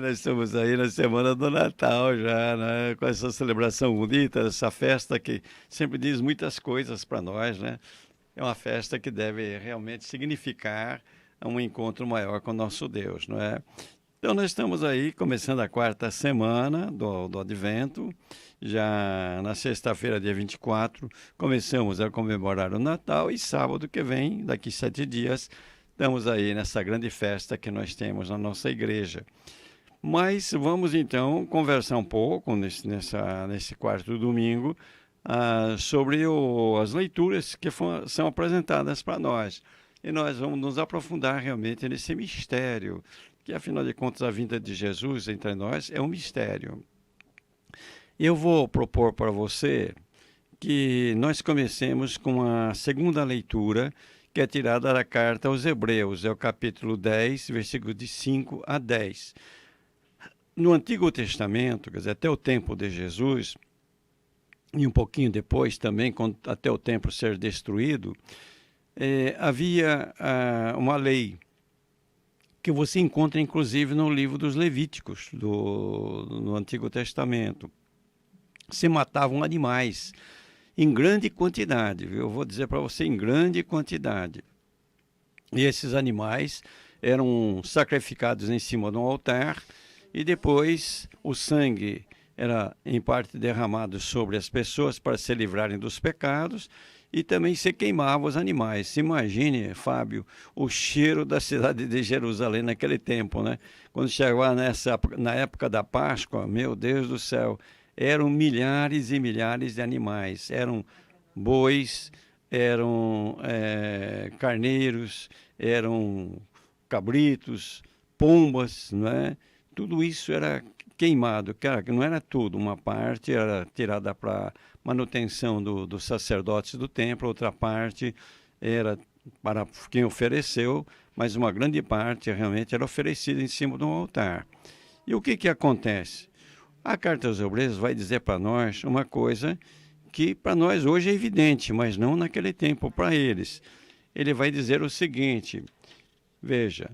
Nós estamos aí na semana do Natal já, né? Com essa celebração bonita, essa festa que sempre diz muitas coisas para nós, né? É uma festa que deve realmente significar um encontro maior com o nosso Deus, não é? Então nós estamos aí começando a quarta semana do Advento, já na sexta-feira, dia 24, começamos a comemorar o Natal e sábado que vem, daqui 7 dias, estamos aí nessa grande festa que nós temos na nossa igreja. Mas vamos então conversar um pouco nesse quarto domingo sobre as leituras que são apresentadas para nós. E nós vamos nos aprofundar realmente nesse mistério, que afinal de contas a vinda de Jesus entre nós é um mistério. Eu vou propor para você que nós comecemos com a segunda leitura, que é tirada da carta aos Hebreus, é o capítulo 10, versículos de 5 a 10. No Antigo Testamento, quer dizer, até o tempo de Jesus, e um pouquinho depois também, até o templo ser destruído, havia uma lei que você encontra inclusive no livro dos Levíticos, no Antigo Testamento. Se matavam animais em grande quantidade, viu? Eu vou dizer para você, em grande quantidade. E esses animais eram sacrificados em cima de um altar, e depois o sangue era em parte derramado sobre as pessoas para se livrarem dos pecados, e também se queimava os animais. Se imagine, Fábio, o cheiro da cidade de Jerusalém naquele tempo, né? Quando chegava na época da Páscoa, meu Deus do céu, eram milhares e milhares de animais. Eram bois, eram carneiros, eram cabritos, pombas, não é? Tudo isso era queimado, que não era tudo, uma parte era tirada para manutenção dos sacerdotes do templo, outra parte era para quem ofereceu, mas uma grande parte realmente era oferecida em cima de um altar. E o que acontece? A carta aos Hebreus vai dizer para nós uma coisa que para nós hoje é evidente, mas não naquele tempo para eles. Ele vai dizer o seguinte: veja,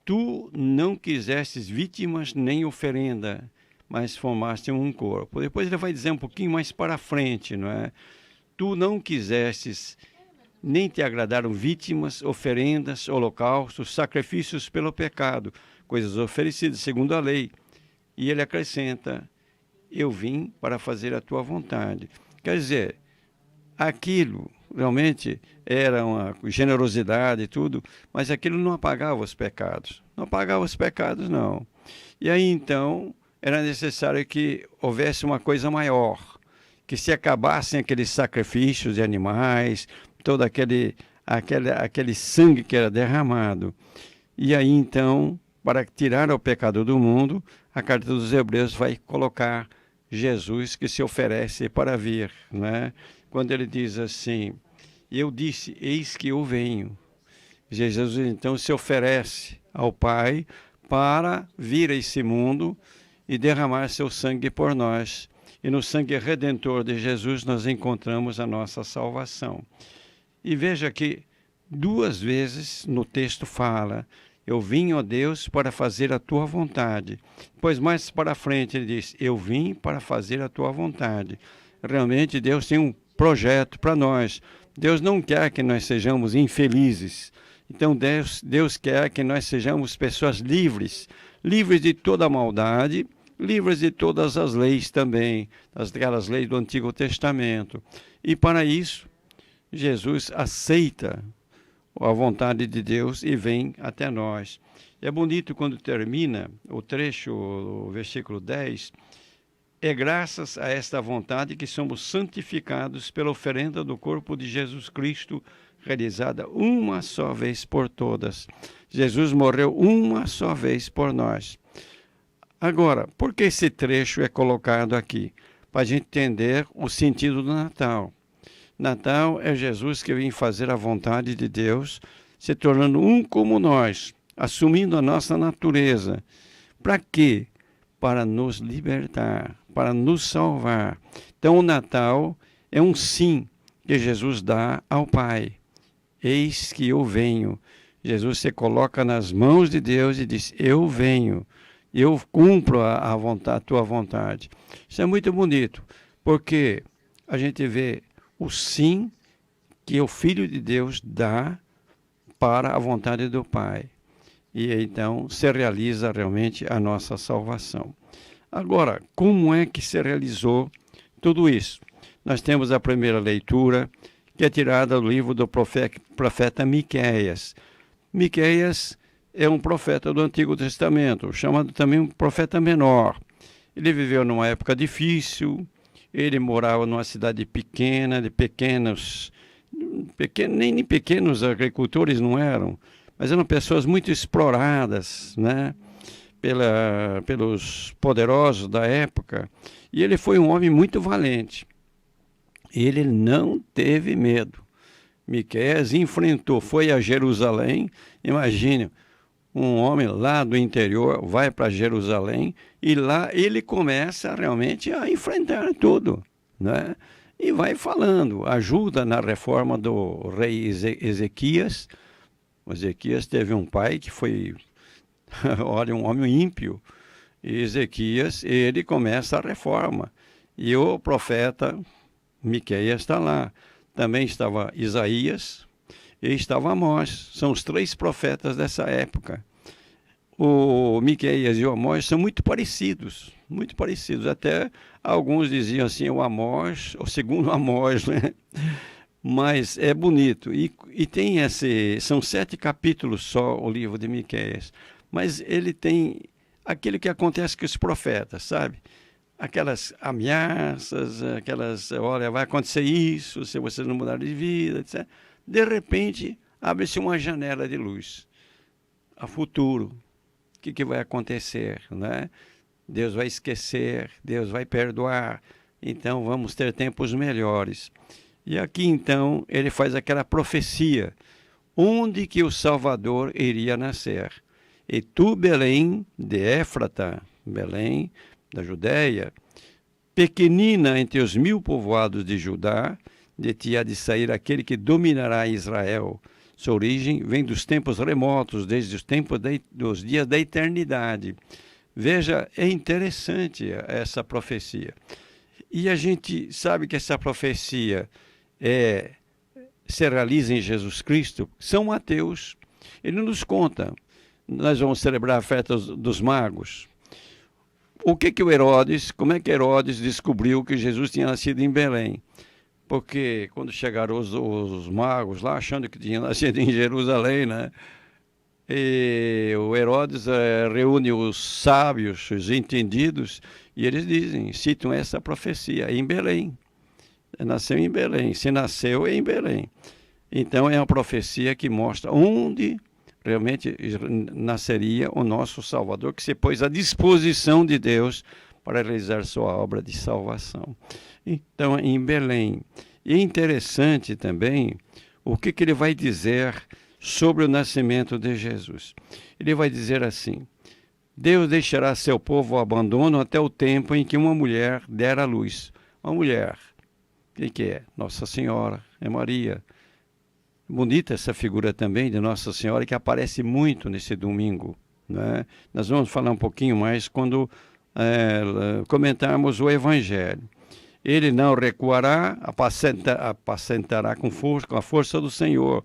tu não quisestes vítimas nem oferenda, mas formaste um corpo. Depois ele vai dizer um pouquinho mais para frente, não é? Tu não quisestes, nem te agradaram vítimas, oferendas, holocaustos, sacrifícios pelo pecado, coisas oferecidas segundo a lei. E ele acrescenta: eu vim para fazer a tua vontade. Quer dizer, aquilo realmente era uma generosidade e tudo, mas aquilo não apagava os pecados. Não apagava os pecados, não. E aí, então, era necessário que houvesse uma coisa maior, que se acabassem aqueles sacrifícios de animais, todo aquele sangue que era derramado. E aí, então, para tirar o pecado do mundo, a carta dos Hebreus vai colocar Jesus que se oferece para vir, né? Quando ele diz assim: eu disse, eis que eu venho. Jesus então se oferece ao Pai para vir a esse mundo e derramar seu sangue por nós. E no sangue redentor de Jesus nós encontramos a nossa salvação. E veja que 2 vezes no texto fala: eu vim, ó Deus, para fazer a tua vontade. Pois mais para frente ele diz: eu vim para fazer a tua vontade. Realmente Deus tem um projeto para nós. Deus não quer que nós sejamos infelizes. Então Deus quer que nós sejamos pessoas livres, livres de toda a maldade, livres de todas as leis também, aquelas leis do Antigo Testamento. E para isso, Jesus aceita a vontade de Deus e vem até nós. É bonito quando termina o trecho, o versículo 10, é graças a esta vontade que somos santificados pela oferenda do corpo de Jesus Cristo, realizada uma só vez por todas. Jesus morreu uma só vez por nós. Agora, por que esse trecho é colocado aqui? Para a gente entender o sentido do Natal. Natal é Jesus que vem fazer a vontade de Deus, se tornando um como nós, assumindo a nossa natureza. Para quê? Para nos libertar, para nos salvar. Então o Natal é um sim que Jesus dá ao Pai. Eis que eu venho. Jesus se coloca nas mãos de Deus e diz: eu venho. eu cumpro a tua vontade. Isso é muito bonito, porque a gente vê o sim que o Filho de Deus dá para a vontade do Pai. E então se realiza realmente a nossa salvação. Agora, como é que se realizou tudo isso? Nós temos a primeira leitura, que é tirada do livro do profeta Miqueias. Miqueias é um profeta do Antigo Testamento, chamado também um profeta menor. Ele viveu numa época difícil, ele morava numa cidade pequena, de nem pequenos agricultores não eram, mas eram pessoas muito exploradas, né, pelos poderosos da época. E ele foi um homem muito valente. Ele não teve medo. Miqueias enfrentou, foi a Jerusalém. Imagine, um homem lá do interior vai para Jerusalém e lá ele começa realmente a enfrentar tudo, né? E vai falando, ajuda na reforma do rei Ezequias. O Ezequias teve um pai que foi, olha, um homem ímpio. E Ezequias, ele começa a reforma. E o profeta Miqueias está lá. Também estava Isaías e estava Amós. São os 3 profetas dessa época. O Miqueias e o Amós são muito parecidos. Muito parecidos. Até alguns diziam assim, o Amós, o segundo Amós, né? Mas é bonito. E tem são 7 capítulos só o livro de Miqueias. Mas ele tem aquilo que acontece com os profetas, sabe? Aquelas ameaças, olha, vai acontecer isso, se vocês não mudarem de vida, etc. De repente, abre-se uma janela de luz. A futuro. O que vai acontecer, né? Deus vai esquecer, Deus vai perdoar. Então, vamos ter tempos melhores. E aqui, então, ele faz aquela profecia. Onde que o Salvador iria nascer? E tu, Belém de Éfrata, Belém da Judéia, pequenina entre os 1000 povoados de Judá, de ti há de sair aquele que dominará Israel. Sua origem vem dos tempos remotos, desde os tempos dos dias da eternidade. Veja, é interessante essa profecia. E a gente sabe que essa profecia se realiza em Jesus Cristo. São Mateus, ele nos conta. Nós vamos celebrar a festa dos magos. Como é que Herodes descobriu que Jesus tinha nascido em Belém? Porque quando chegaram os magos lá, achando que tinha nascido em Jerusalém, né? E o Herodes reúne os sábios, os entendidos, e eles citam essa profecia, em Belém. Nasceu em Belém. Se nasceu, é em Belém. Então, é uma profecia que mostra onde realmente nasceria o nosso Salvador, que se pôs à disposição de Deus para realizar sua obra de salvação. Então, em Belém. E é interessante também o que ele vai dizer sobre o nascimento de Jesus. Ele vai dizer assim: Deus deixará seu povo ao abandono até o tempo em que uma mulher der à luz. Uma mulher, quem que é? Nossa Senhora, é Maria. Bonita essa figura também de Nossa Senhora, que aparece muito nesse domingo, né? Nós vamos falar um pouquinho mais quando comentarmos o Evangelho. Ele não recuará, apacentará com a força do Senhor.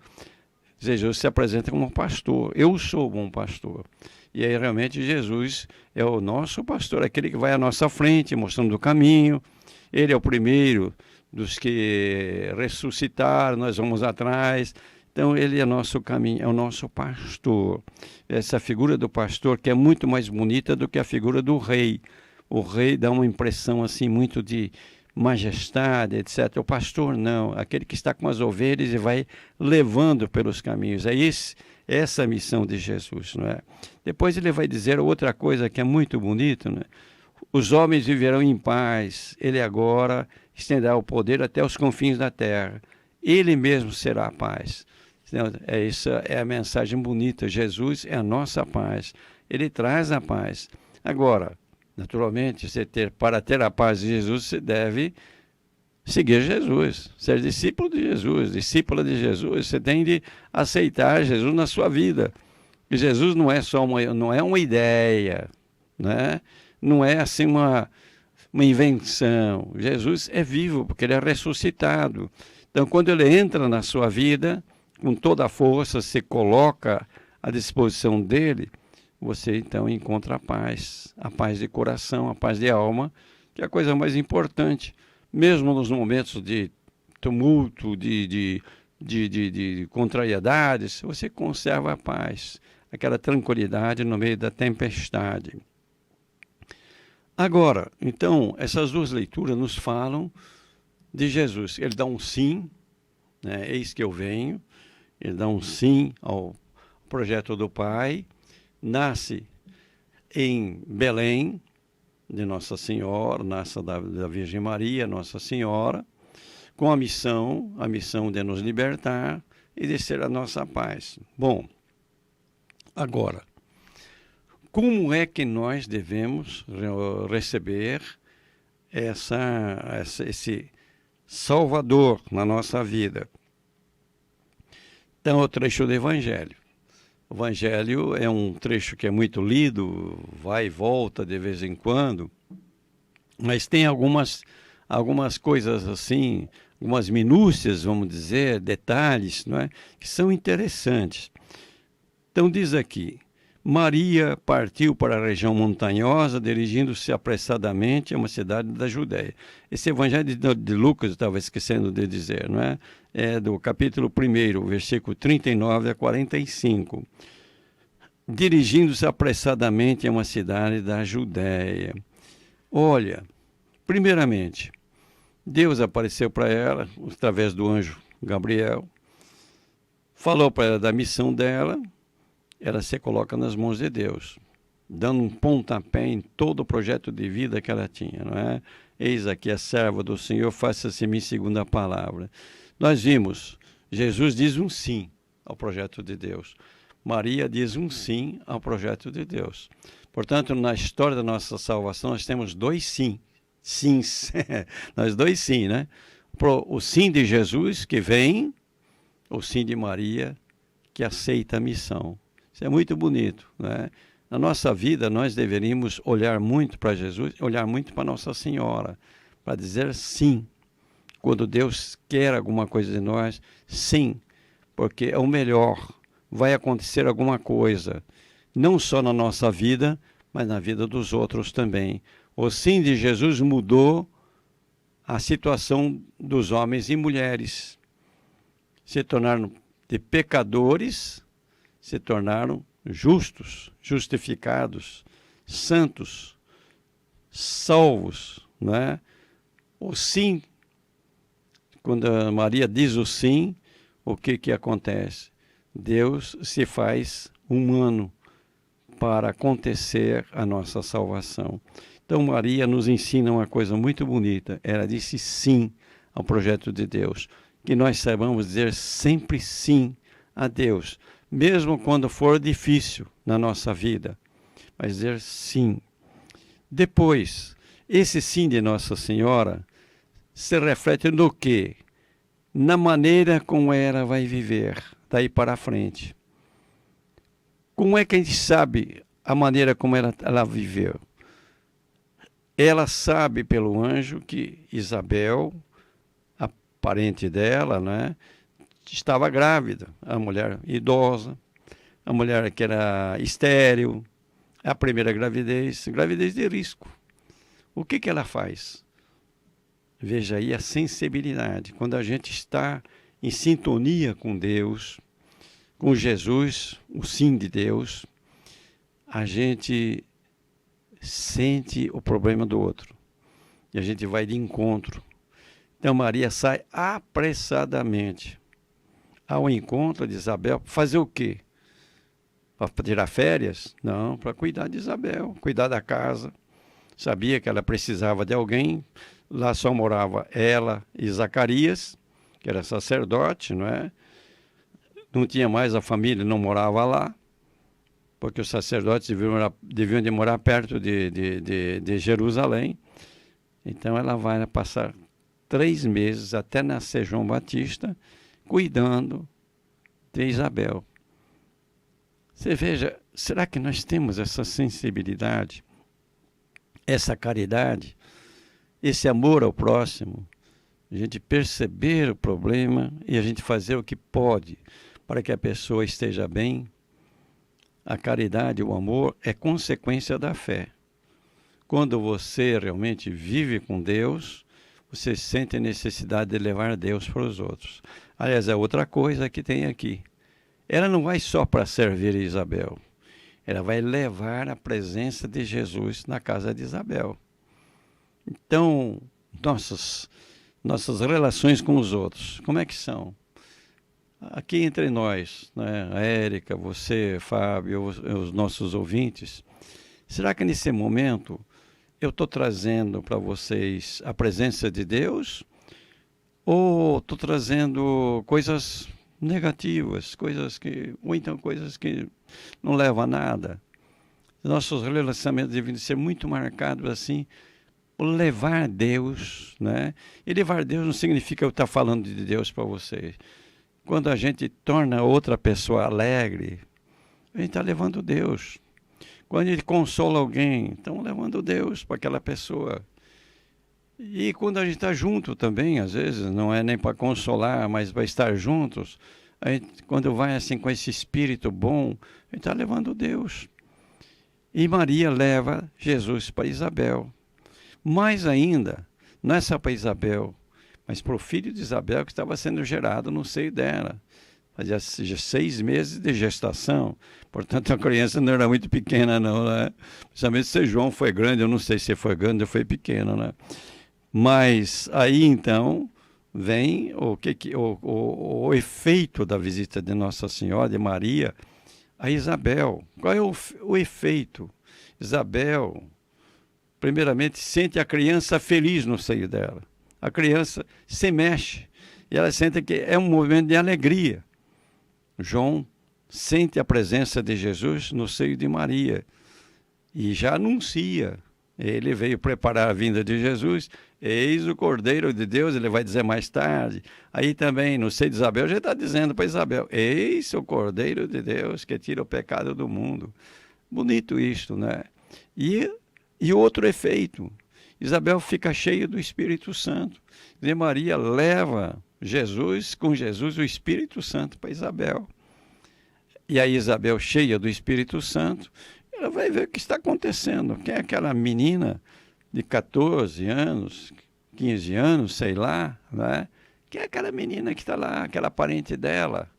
Jesus se apresenta como pastor. Eu sou bom pastor. E aí realmente Jesus é o nosso pastor, aquele que vai à nossa frente, mostrando o caminho. Ele é o primeiro dos que ressuscitaram, nós vamos atrás. Então ele é nosso caminho, é o nosso pastor. Essa figura do pastor que é muito mais bonita do que a figura do rei. O rei dá uma impressão assim muito de majestade, etc. O pastor não, aquele que está com as ovelhas e vai levando pelos caminhos. Essa a missão de Jesus, não é? Depois ele vai dizer outra coisa que é muito bonito, né? Os homens viverão em paz. Ele agora estenderá o poder até os confins da terra. Ele mesmo será a paz. Essa é a mensagem bonita. Jesus é a nossa paz. Ele traz a paz. Agora, naturalmente, para ter a paz de Jesus, você deve seguir Jesus, ser discípulo de Jesus, discípula de Jesus. Você tem de aceitar Jesus na sua vida. E Jesus não é uma ideia, né? Não é assim uma invenção. Jesus é vivo, porque ele é ressuscitado. Então, quando ele entra na sua vida, com toda a força, se coloca à disposição dele, você então encontra a paz de coração, a paz de alma, que é a coisa mais importante, mesmo nos momentos de tumulto, de contrariedades, você conserva a paz, aquela tranquilidade no meio da tempestade. Agora, então, essas duas leituras nos falam de Jesus. Ele dá um sim, né? Eis que eu venho. Ele dá um sim ao projeto do Pai. Nasce em Belém, de Nossa Senhora, nasce da Virgem Maria, Nossa Senhora, com a missão de nos libertar e de ser a nossa paz. Bom, agora, como é que nós devemos receber esse Salvador na nossa vida? Então, o trecho do Evangelho. O Evangelho é um trecho que é muito lido, vai e volta de vez em quando, mas tem algumas coisas assim, algumas minúcias, vamos dizer, detalhes, não é? Que são interessantes. Então diz aqui, Maria partiu para a região montanhosa, dirigindo-se apressadamente a uma cidade da Judéia. Esse evangelho de Lucas, estava esquecendo de dizer, não é? É do capítulo 1, versículo 39 a 45. Dirigindo-se apressadamente a uma cidade da Judéia. Olha, primeiramente, Deus apareceu para ela, através do anjo Gabriel, falou para ela da missão dela. Ela se coloca nas mãos de Deus, dando um pontapé em todo o projeto de vida que ela tinha, não é? Eis aqui a serva do Senhor, faça-se em mim segundo a palavra. Nós vimos, Jesus diz um sim ao projeto de Deus. Maria diz um sim ao projeto de Deus. Portanto, na história da nossa salvação, nós temos dois sims. Nós dois sim, né? O sim de Jesus, que vem, o sim de Maria, que aceita a missão. Isso é muito bonito, né? Na nossa vida, nós deveríamos olhar muito para Jesus, olhar muito para Nossa Senhora, para dizer sim. Quando Deus quer alguma coisa de nós, sim, porque é o melhor. Vai acontecer alguma coisa, não só na nossa vida, mas na vida dos outros também. O sim de Jesus mudou a situação dos homens e mulheres. Se tornaram de pecadores, se tornaram justos, justificados, santos, salvos, né? O sim, quando a Maria diz o sim, o que acontece? Deus se faz humano para acontecer a nossa salvação. Então Maria nos ensina uma coisa muito bonita. Ela disse sim ao projeto de Deus. Que nós saibamos dizer sempre sim a Deus, mesmo quando for difícil na nossa vida, mas dizer sim. Depois, esse sim de Nossa Senhora se reflete no quê? Na maneira como ela vai viver daí para frente. Como é que a gente sabe a maneira como ela viveu? Ela sabe pelo anjo que Isabel, a parente dela, né, estava grávida, a mulher idosa, a mulher que era estéril, a primeira gravidez de risco. O que ela faz? Veja aí a sensibilidade. Quando a gente está em sintonia com Deus, com Jesus, o sim de Deus, a gente sente o problema do outro. E a gente vai de encontro. Então Maria sai apressadamente ao encontro de Isabel. Fazer o quê? Para tirar férias? Não, para cuidar de Isabel, cuidar da casa. Sabia que ela precisava de alguém. Lá só morava ela e Zacarias, que era sacerdote, não é? Não tinha mais a família, não morava lá, porque os sacerdotes deviam de morar perto de Jerusalém. Então ela vai passar 3 meses até nascer João Batista, cuidando de Isabel. Você veja, será que nós temos essa sensibilidade essa caridade, esse amor ao próximo, a gente perceber o problema e a gente fazer o que pode para que a pessoa esteja bem. A caridade, o amor, é consequência da fé. Quando você realmente vive com Deus, você sente a necessidade de levar Deus para os outros. Aliás, é outra coisa que tem aqui. Ela não vai só para servir Isabel. Ela vai levar a presença de Jesus na casa de Isabel. Então, nossas relações com os outros, como é que são? Aqui entre nós, né? A Érica, você, Fábio, os nossos ouvintes, será que nesse momento eu estou trazendo para vocês a presença de Deus ou estou trazendo coisas negativas, ou então coisas que não levam a nada? Nossos relacionamentos devem ser muito marcados assim, por levar Deus, né? E levar Deus não significa eu estar falando de Deus para vocês. Quando a gente torna outra pessoa alegre, a gente está levando Deus. Quando a gente consola alguém, estamos levando Deus para aquela pessoa. E quando a gente está junto também, às vezes, não é nem para consolar, mas para estar juntos, a gente, quando vai assim com esse espírito bom, a gente está levando Deus. E Maria leva Jesus para Isabel. Mais ainda, não é só para Isabel, mas para o filho de Isabel que estava sendo gerado no seio dela. Fazia 6 meses de gestação, portanto a criança não era muito pequena não, né? Principalmente se João foi grande, eu não sei se foi grande ou foi pequeno, né? Mas aí então vem o efeito da visita de Nossa Senhora, de Maria, a Isabel. Qual é o efeito? Isabel, primeiramente, sente a criança feliz no seio dela. A criança se mexe e ela sente que é um movimento de alegria. João sente a presença de Jesus no seio de Maria e já anuncia. Ele veio preparar a vinda de Jesus. Eis o Cordeiro de Deus, ele vai dizer mais tarde. Aí também, no seio de Isabel, já está dizendo para Isabel, eis o Cordeiro de Deus que tira o pecado do mundo. Bonito isto, né? E outro efeito, Isabel fica cheia do Espírito Santo. E Maria leva com Jesus, o Espírito Santo para Isabel. E aí Isabel, cheia do Espírito Santo, ela vai ver o que está acontecendo. Quem é aquela menina de 14 anos, 15 anos, sei lá, né? Quem é aquela menina que está lá, aquela parente dela?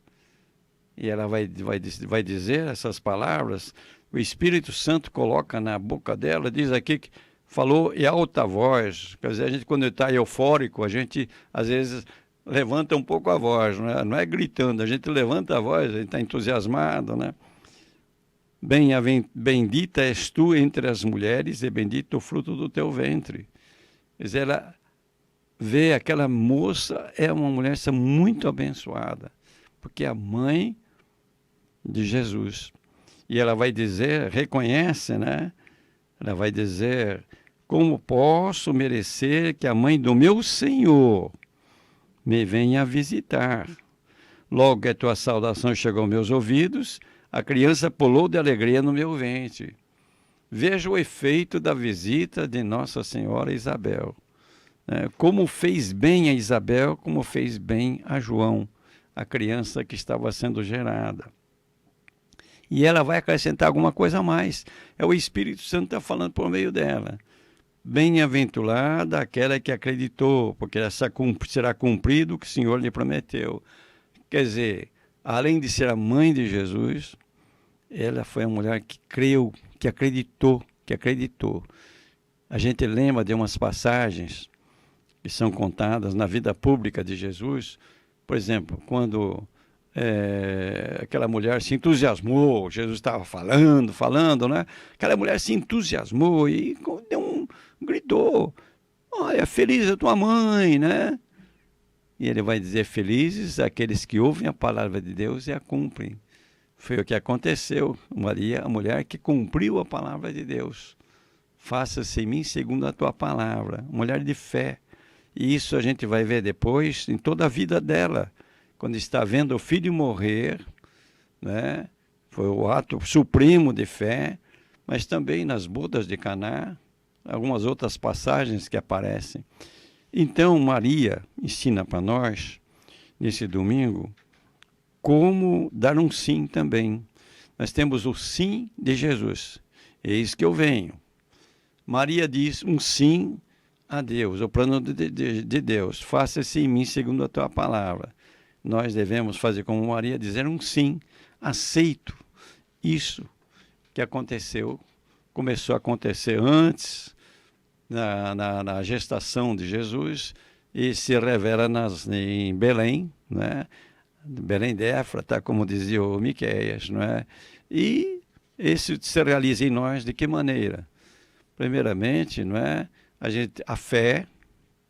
E ela vai dizer essas palavras. O Espírito Santo coloca na boca dela, diz aqui que falou em alta voz. Quer dizer, a gente quando está eufórico, a gente às vezes levanta um pouco a voz, não é gritando, a gente levanta a voz, a gente está entusiasmado, né? Bendita és tu entre as mulheres e bendito o fruto do teu ventre. Quer dizer, ela vê aquela moça, é uma mulher muito abençoada, porque é a mãe de Jesus. E ela vai dizer, reconhece, né? Ela vai dizer, como posso merecer que a mãe do meu Senhor me venha visitar? Logo que a tua saudação chegou aos meus ouvidos, a criança pulou de alegria no meu ventre. Veja o efeito da visita de Nossa Senhora Isabel. Como fez bem a Isabel, como fez bem a João, a criança que estava sendo gerada. E ela vai acrescentar alguma coisa a mais. É o Espírito Santo que está falando por meio dela. Bem-aventurada aquela que acreditou, porque será cumprido o que o Senhor lhe prometeu. Quer dizer, além de ser a mãe de Jesus, ela foi a mulher que creu, que acreditou. A gente lembra de umas passagens que são contadas na vida pública de Jesus. Por exemplo, quando aquela mulher se entusiasmou, Jesus estava falando, né? Aquela mulher se entusiasmou e gritou, olha, feliz a tua mãe, né? E ele vai dizer, felizes aqueles que ouvem a palavra de Deus e a cumprem. Foi o que aconteceu, Maria, a mulher que cumpriu a palavra de Deus. Faça-se em mim segundo a tua palavra, mulher de fé. E isso a gente vai ver depois em toda a vida dela. Quando está vendo o filho morrer, né? Foi o ato supremo de fé, mas também nas bodas de Caná, algumas outras passagens que aparecem. Então, Maria ensina para nós, nesse domingo, como dar um sim também. Nós temos o sim de Jesus. Eis que eu venho. Maria diz um sim a Deus, o plano de Deus. Faça-se em mim segundo a tua palavra. Nós devemos fazer como Maria, dizer um sim. Aceito isso que aconteceu, começou a acontecer antes, na gestação de Jesus, e se revela em Belém, né? Belém de Éfrata, como dizia o Miqueias, não é? E isso se realiza em nós de que maneira? Primeiramente, não é? A fé,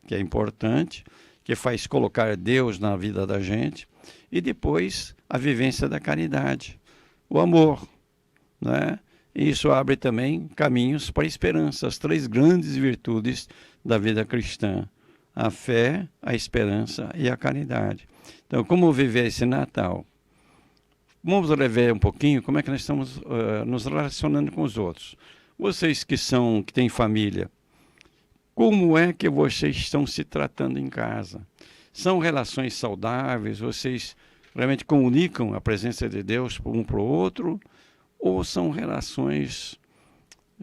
que é importante, que faz colocar Deus na vida da gente, e depois a vivência da caridade, o amor, não é? E isso abre também caminhos para a esperança, as 3 grandes virtudes da vida cristã: a fé, a esperança e a caridade. Então, como viver esse Natal? Vamos rever um pouquinho como é que nós estamos nos relacionando com os outros. Vocês que têm família, como é que vocês estão se tratando em casa? São relações saudáveis? Vocês realmente comunicam a presença de Deus um para o outro? Ou são relações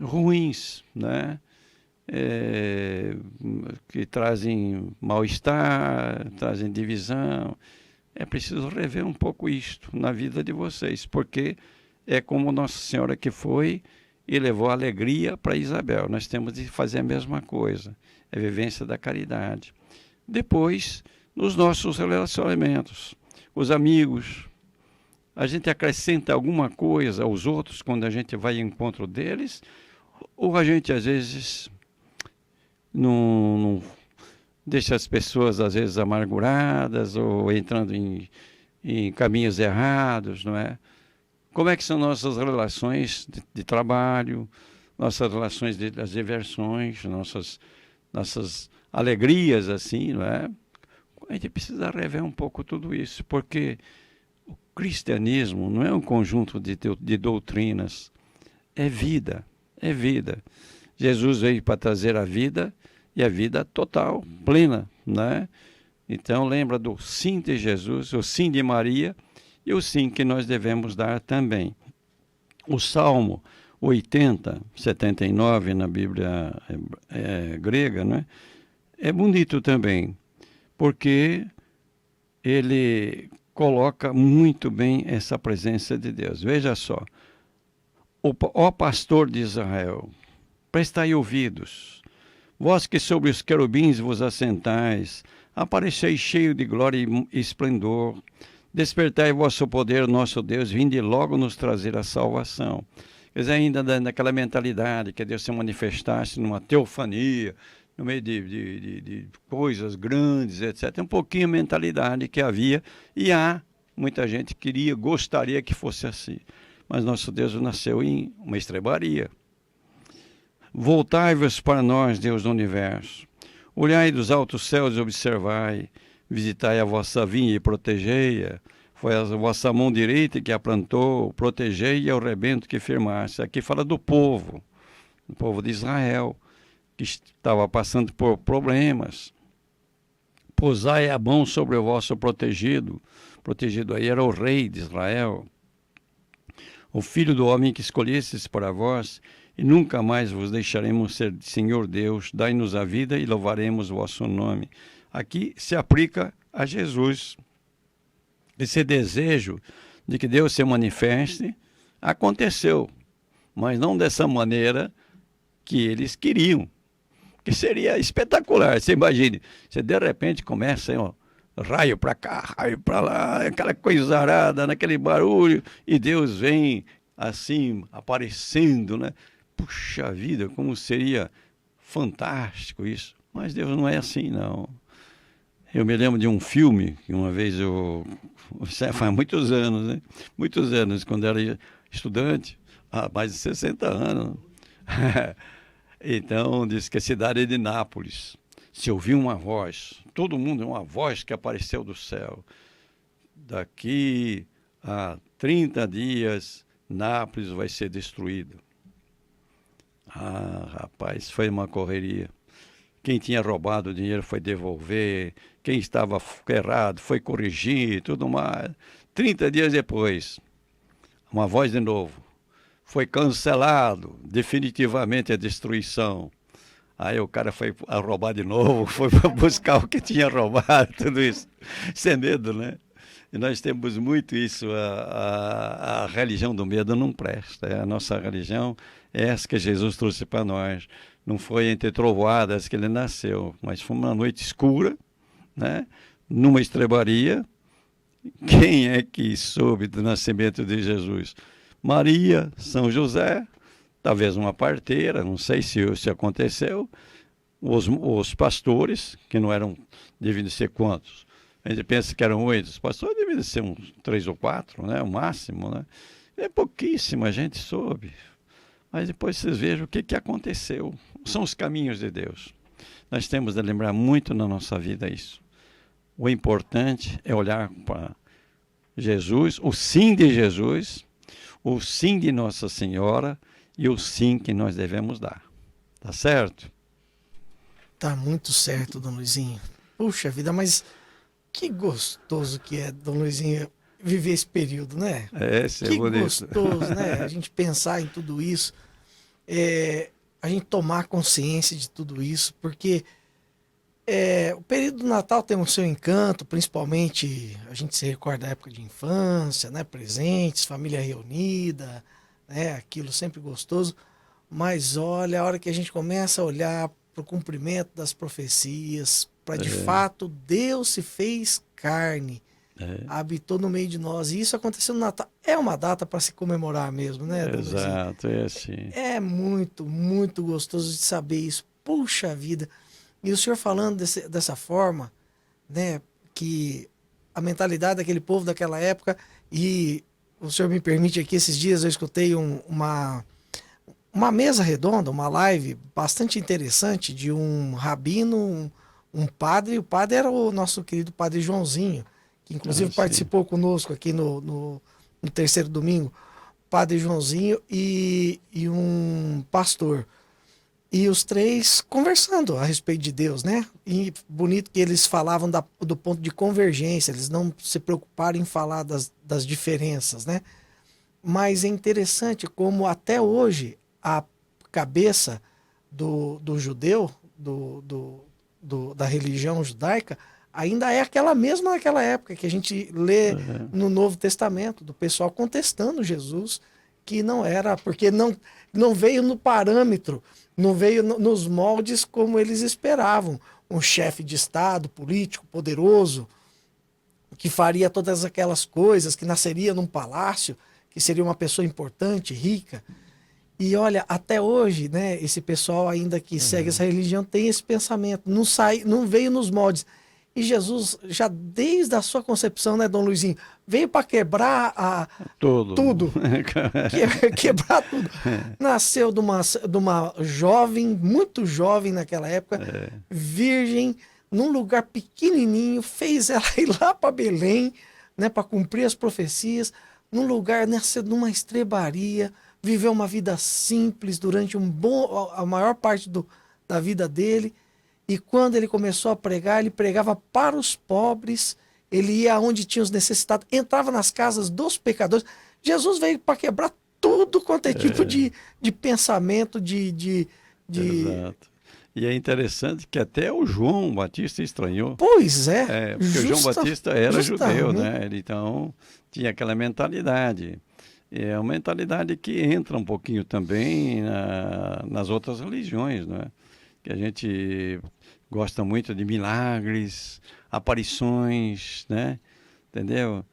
ruins, né? Que trazem mal-estar, trazem divisão? É preciso rever um pouco isto na vida de vocês, porque é como Nossa Senhora que foi e levou alegria para Isabel. Nós temos de fazer a mesma coisa, é a vivência da caridade. Depois, nos nossos relacionamentos, os amigos, a gente acrescenta alguma coisa aos outros quando a gente vai ao encontro deles, ou a gente às vezes não deixa as pessoas às vezes amarguradas ou entrando em caminhos errados, não é? Como é que são nossas relações de trabalho, nossas relações das diversões, nossas alegrias, assim, não é? A gente precisa rever um pouco tudo isso, porque o cristianismo não é um conjunto de doutrinas, é vida, é vida. Jesus veio para trazer a vida, e a vida total, plena, né? Então lembra do sim de Jesus, o sim de Maria e o sim que nós devemos dar também. O Salmo 80, 79 na Bíblia grega, né? É bonito também, porque ele coloca muito bem essa presença de Deus. Veja só, ó pastor de Israel, prestai ouvidos, vós que sobre os querubins vos assentais, apareceis cheio de glória e esplendor, despertai vosso poder, nosso Deus, vinde logo nos trazer a salvação. Quer dizer, ainda naquela mentalidade que Deus se manifestasse numa teofania, no meio de coisas grandes, etc. Um pouquinho a mentalidade que havia, e há muita gente que gostaria que fosse assim. Mas nosso Deus nasceu em uma estrebaria. Voltai-vos para nós, Deus do universo. Olhai dos altos céus e observai. Visitai a vossa vinha e protegei-a. Foi a vossa mão direita que a plantou, protegei-a ao rebento que firmaste. Aqui fala do povo de Israel, que estava passando por problemas. Posai a mão sobre o vosso protegido. Protegido aí era o rei de Israel. O filho do homem que escolhestes para vós, e nunca mais vos deixaremos ser Senhor Deus, dai-nos a vida e louvaremos o vosso nome. Aqui se aplica a Jesus. Esse desejo de que Deus se manifeste aconteceu, mas não dessa maneira que eles queriam, que seria espetacular. Você imagine, você de repente começa, ó, raio para cá, raio para lá, aquela coisa arada, naquele barulho, e Deus vem assim, aparecendo, né? Puxa vida, como seria fantástico isso. Mas Deus não é assim, não. Eu me lembro de um filme que uma vez faz muitos anos, né? Muitos anos, quando era estudante, há mais de 60 anos. Então, diz que a cidade de Nápoles, se ouviu uma voz, todo mundo, uma voz que apareceu do céu. Daqui a 30 dias, Nápoles vai ser destruída. Ah, rapaz, foi uma correria. Quem tinha roubado o dinheiro foi devolver, quem estava errado foi corrigir e tudo mais. 30 dias depois, uma voz de novo. Foi cancelado definitivamente a destruição. Aí o cara foi a roubar de novo, foi para buscar o que tinha roubado, tudo isso. Sem medo, né? E nós temos muito isso, a religião do medo não presta. A nossa religião é essa que Jesus trouxe para nós. Não foi entre trovoadas que ele nasceu, mas foi uma noite escura, né? Numa estrebaria. Quem é que soube do nascimento de Jesus? Maria, São José, talvez uma parteira, não sei se aconteceu. Os pastores, que não eram, deviam ser quantos? A gente pensa que eram 8, os pastores deviam ser uns 3 ou 4, né? O máximo, né? É pouquíssima gente soube. Mas depois vocês vejam o que aconteceu. São os caminhos de Deus. Nós temos de lembrar muito na nossa vida isso. O importante é olhar para Jesus, o sim de Jesus, o sim de Nossa Senhora e o sim que nós devemos dar. Tá certo? Tá muito certo, Dom Luizinho. Puxa vida, mas que gostoso que é, Dom Luizinho, viver esse período, né? Esse é Que bonito. gostoso, né? A gente pensar em tudo isso, a gente tomar consciência de tudo isso, porque o período do Natal tem o seu encanto, principalmente a gente se recorda da época de infância, né? Presentes, família reunida, né? Aquilo sempre gostoso. Mas olha, a hora que a gente começa a olhar para o cumprimento das profecias, para de fato Deus se fez carne, habitou no meio de nós. E isso aconteceu no Natal. É uma data para se comemorar mesmo, né, Dom Luizinho? Exato, é assim. É muito, muito gostoso de saber isso. Puxa vida. E o senhor falando dessa forma, né, que a mentalidade daquele povo daquela época, e o senhor me permite aqui, esses dias eu escutei uma mesa redonda, uma live bastante interessante de um rabino, um padre. O padre era o nosso querido padre Joãozinho, que inclusive Sim. participou conosco aqui no terceiro domingo. Padre Joãozinho e um pastor. E os três conversando a respeito de Deus, né? E bonito que eles falavam do ponto de convergência, eles não se preocuparam em falar das diferenças, né? Mas é interessante como até hoje a cabeça do judeu, da religião judaica, ainda é aquela mesma naquela época que a gente lê no Novo Testamento, do pessoal contestando Jesus, que não era, porque não veio no parâmetro, não veio nos moldes como eles esperavam. Um chefe de Estado, político, poderoso, que faria todas aquelas coisas, que nasceria num palácio, que seria uma pessoa importante, rica. E olha, até hoje, né, esse pessoal ainda que segue essa religião tem esse pensamento, não veio nos moldes. E Jesus, já desde a sua concepção, né, Dom Luizinho, veio para quebrar Tudo. tudo, quebrar tudo. Nasceu de uma jovem, muito jovem naquela época, virgem, num lugar pequenininho, fez ela ir lá para Belém, né, para cumprir as profecias, num lugar, nasceu numa estrebaria, viveu uma vida simples durante a maior parte da vida dele. E quando ele começou a pregar, ele pregava para os pobres, ele ia onde tinha os necessitados, entrava nas casas dos pecadores. Jesus veio para quebrar tudo quanto é tipo de pensamento, de... Exato. E é interessante que até o João Batista estranhou. Pois é, Porque o João Batista era judeu, justamente. né? Ele então tinha aquela mentalidade. É uma mentalidade que entra um pouquinho também nas outras religiões, né? Que a gente gosta muito de milagres, aparições, né? Entendeu?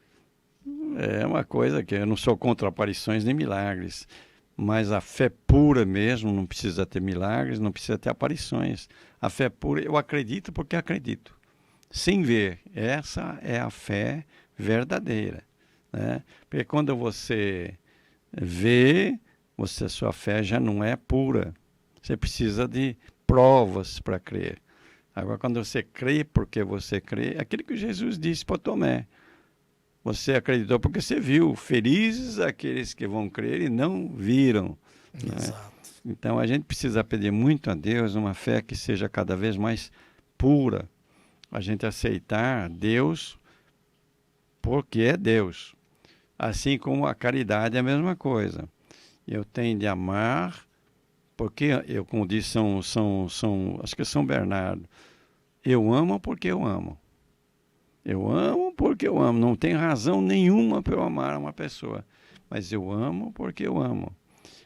É uma coisa que eu não sou contra aparições nem milagres, mas a fé pura mesmo não precisa ter milagres, não precisa ter aparições. A fé pura, eu acredito porque acredito, sem ver. Essa é a fé verdadeira, né? Porque quando você vê, sua fé já não é pura. Você precisa de provas para crer. Agora, quando você crê porque você crê, é aquilo que Jesus disse para Tomé. Você acreditou porque você viu. Felizes aqueles que vão crer e não viram, né? Exato. Então a gente precisa pedir muito a Deus uma fé que seja cada vez mais pura. A gente aceitar Deus porque é Deus. Assim como a caridade é a mesma coisa. Eu tenho de amar porque eu, como disse acho que São Bernardo, eu amo porque eu amo. Eu amo porque eu amo. Não tem razão nenhuma para eu amar uma pessoa. Mas eu amo porque eu amo.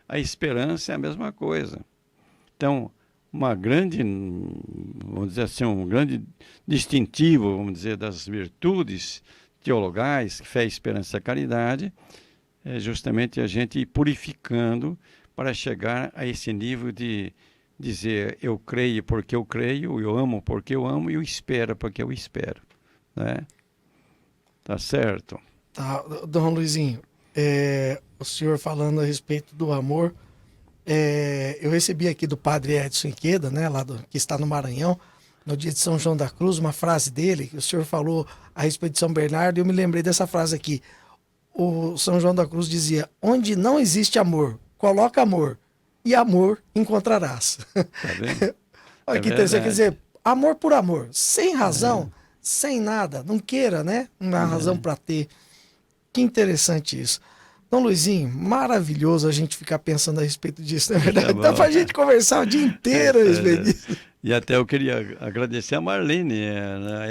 A esperança é a mesma coisa. Então, vamos dizer assim, um grande distintivo, vamos dizer, das virtudes teologais, fé, esperança e caridade, é justamente a gente ir purificando para chegar a esse nível de dizer eu creio porque eu creio, eu amo porque eu amo e eu espero porque eu espero. Né? Tá certo? Tá, Dom Luizinho, o senhor falando a respeito do amor, eu recebi aqui do padre Edson Iqueda, né, que está no Maranhão, no dia de São João da Cruz, uma frase dele, que o senhor falou a respeito de São Bernardo, e eu me lembrei dessa frase aqui. O São João da Cruz dizia: onde não existe amor, coloca amor, e amor encontrarás. Tá vendo? Olha que interessante, quer dizer, amor por amor, sem razão, sem nada, não queira, né? Não há razão para ter. Que interessante isso. Dom Luizinho, maravilhoso a gente ficar pensando a respeito disso, não é verdade? Dá pra gente conversar o dia inteiro a respeito disso. E até eu queria agradecer a Marlene,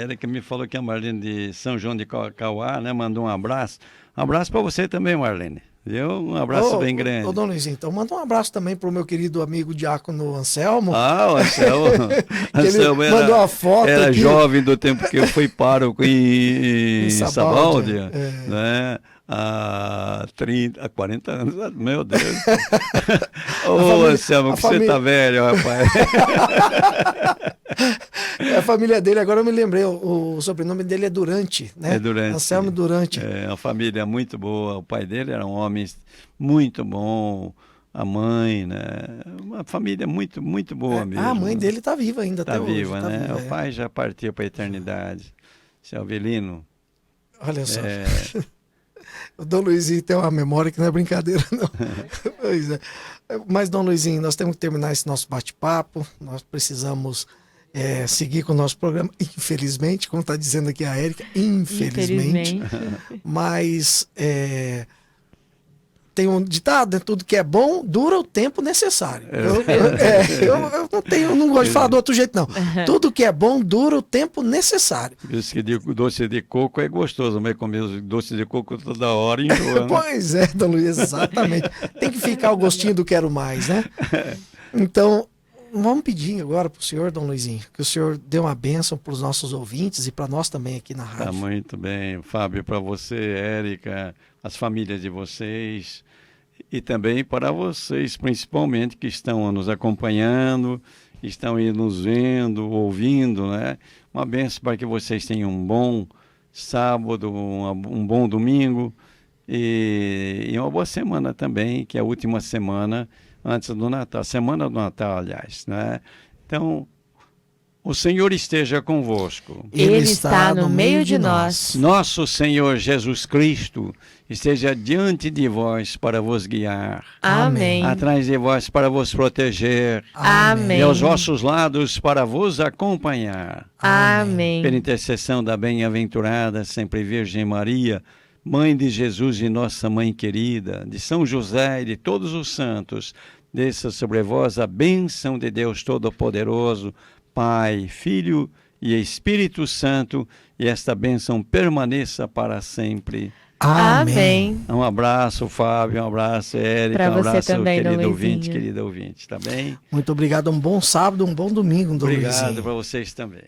ela que me falou que a Marlene de São João de Cauá, né, mandou um abraço. Um abraço para você também, Marlene. Viu? Um abraço bem grande. Ô, Dom Luizinho, então manda um abraço também pro meu querido amigo diácono Anselmo. Ah, o Anselmo. Anselmo mandou uma foto era aqui. jovem do tempo que eu fui pároco em Sabáldia, né? Há 40 anos, meu Deus. Ô, Anselmo, que você tá velho, rapaz. A família dele, agora eu me lembrei, o sobrenome dele é Durante, né? É Durante. Anselmo Durante. É uma família muito boa, o pai dele era um homem muito bom, a mãe, né? Uma família muito, muito boa mesmo. A mãe dele tá viva ainda até hoje. Viva, né? Viva, o pai já partiu para a eternidade. Seu Avelino. Olha só. O Dom Luizinho tem uma memória que não é brincadeira, não. Pois é. Mas, Dom Luizinho, nós temos que terminar esse nosso bate-papo. Nós precisamos seguir com o nosso programa. Infelizmente, como está dizendo aqui a Érica, infelizmente. Mas tem um ditado, né? Tudo que é bom dura o tempo necessário. Eu não gosto de falar do outro jeito, não. Tudo que é bom dura o tempo necessário. Por isso que doce de coco é gostoso, mas comer doce de coco toda hora enjoa, né? Pois é, Dom Luiz, exatamente. Tem que ficar o gostinho do quero mais, né? Então, vamos pedir agora para o senhor, Dom Luizinho, que o senhor dê uma bênção para os nossos ouvintes e para nós também aqui na rádio. Tá muito bem, Fábio, para você, Érica, as famílias de vocês e também para vocês, principalmente, que estão nos acompanhando, estão aí nos vendo, ouvindo, né? Uma bênção para que vocês tenham um bom sábado, um bom domingo e uma boa semana também, que é a última semana antes do Natal, semana do Natal, aliás, né? Então, o Senhor esteja convosco. Ele está no meio de nós. Nosso Senhor Jesus Cristo esteja diante de vós para vos guiar. Amém. Atrás de vós para vos proteger. Amém. E aos vossos lados para vos acompanhar. Amém. Pela intercessão da bem-aventurada sempre Virgem Maria, Mãe de Jesus e nossa Mãe querida, de São José e de todos os santos, desça sobre vós a bênção de Deus Todo-Poderoso, Pai, Filho e Espírito Santo, e esta bênção permaneça para sempre. Amém. Um abraço, Fábio, um abraço, Érica, um abraço, também, querido ouvinte, querida ouvinte, tá bem? Muito obrigado, um bom sábado, um bom domingo, Dom Luizinho. Obrigado para vocês também.